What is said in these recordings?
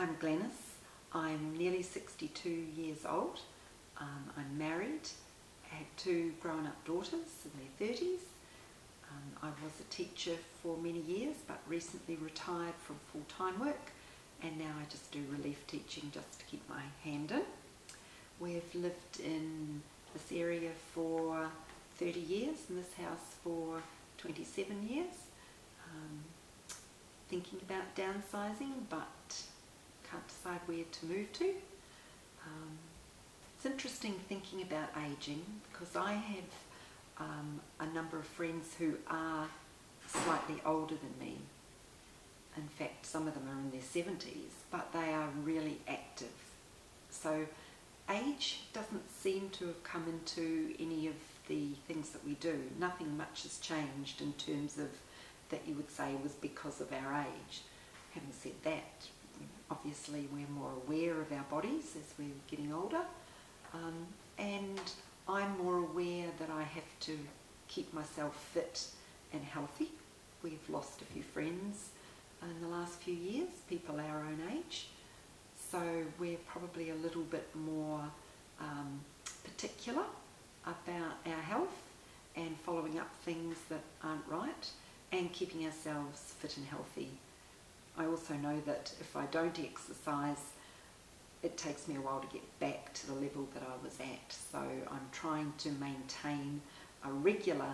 I'm Glenys. I'm nearly 62 years old. I'm married. I have two grown-up daughters in their 30s. I was a teacher for many years, but recently retired from full-time work, and now I just do relief teaching just to keep my hand in. We've lived in this area for 30 years, in this house for 27 years. Thinking about downsizing, but can't decide where to move to. It's interesting thinking about aging, because I have a number of friends who are slightly older than me. In fact, some of them are in their 70s, but they are really active. So age doesn't seem to have come into any of the things that we do. Nothing much has changed in terms of that you would say was because of our age. Having said that, obviously we're more aware of our bodies as we're getting older, and I'm more aware that I have to keep myself fit and healthy. We've lost a few friends in the last few years, people our own age, so we're probably a little bit more particular about our health and following up things that aren't right and keeping ourselves fit and healthy. I also know that if I don't exercise, it takes me a while to get back to the level that I was at. So I'm trying to maintain a regular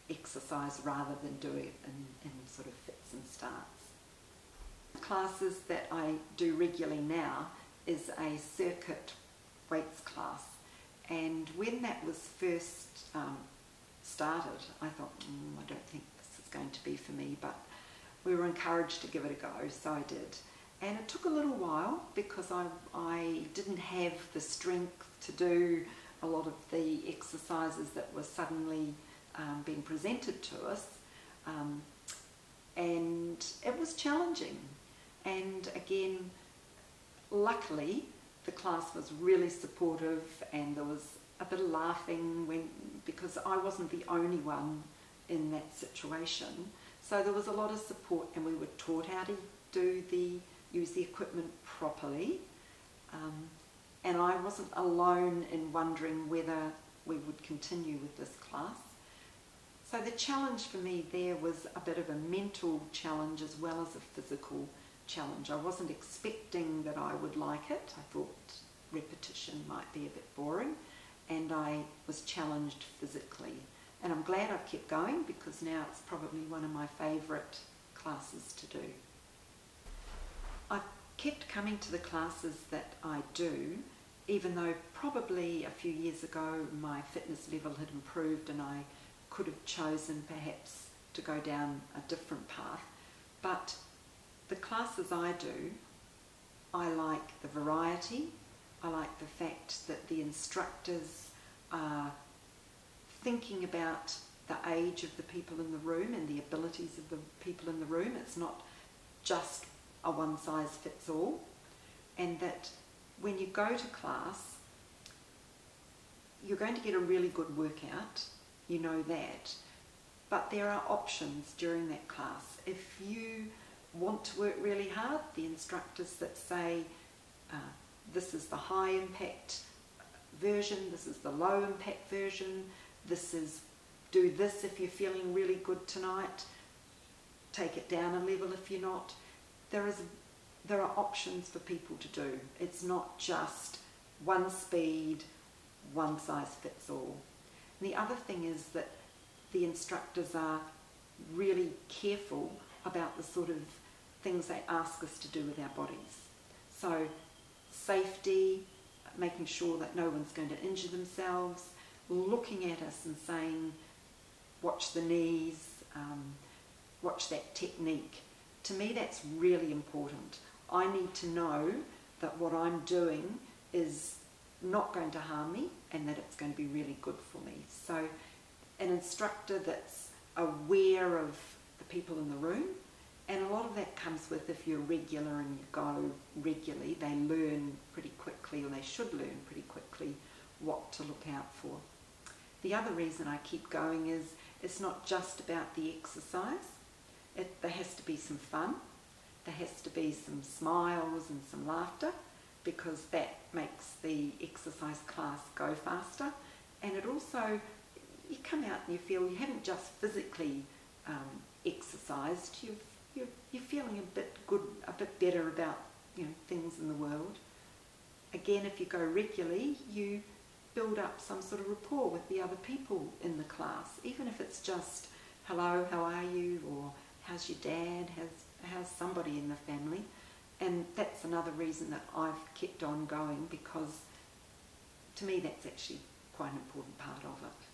exercise rather than do it in sort of fits and starts. The classes that I do regularly now is a circuit weights class, and when that was first started, I thought, I don't think this is going to be for me, but we were encouraged to give it a go, so I did. And it took a little while because I didn't have the strength to do a lot of the exercises that were suddenly being presented to us, and it was challenging. And again, luckily the class was really supportive, and there was a bit of laughing because I wasn't the only one in that situation. So there was a lot of support, and we were taught how to use the equipment properly. And I wasn't alone in wondering whether we would continue with this class. So the challenge for me there was a bit of a mental challenge as well as a physical challenge. I wasn't expecting that I would like it. I thought repetition might be a bit boring, and I was challenged physically. And I'm glad I've kept going, because now it's probably one of my favourite classes to do. I've kept coming to the classes that I do, even though probably a few years ago my fitness level had improved and I could have chosen perhaps to go down a different path. But the classes I do, I like the variety. I like the fact that the instructors are thinking about the age of the people in the room and the abilities of the people in the room. It's not just a one-size-fits-all, and that when you go to class, you're going to get a really good workout, you know that, but there are options during that class. If you want to work really hard, the instructors that say, this is the high impact version, this is the low impact version, this is do this if you're feeling really good tonight, take it down a level if you're not. There are options for people to do. It's not just one speed, one size fits all. And the other thing is that the instructors are really careful about the sort of things they ask us to do with our bodies. So safety, making sure that no one's going to injure themselves, looking at us and saying, watch the knees, watch that technique. To me, that's really important. I need to know that what I'm doing is not going to harm me and that it's going to be really good for me. So an instructor that's aware of the people in the room, and a lot of that comes with, if you're regular and you go regularly, they learn pretty quickly, or they should learn pretty quickly, what to look out for. The other reason I keep going is it's not just about the exercise. There has to be some fun. there has to be some smiles and some laughter, because that makes the exercise class go faster. And it also, you come out and you feel you haven't just physically exercised, you're feeling a bit good, a bit better about, you know, things in the world. Again, if you go regularly, you build up some sort of rapport with the other people in the class, even if it's just, hello, how are you, or how's your dad, how's somebody in the family. And that's another reason that I've kept on going, because to me that's actually quite an important part of it.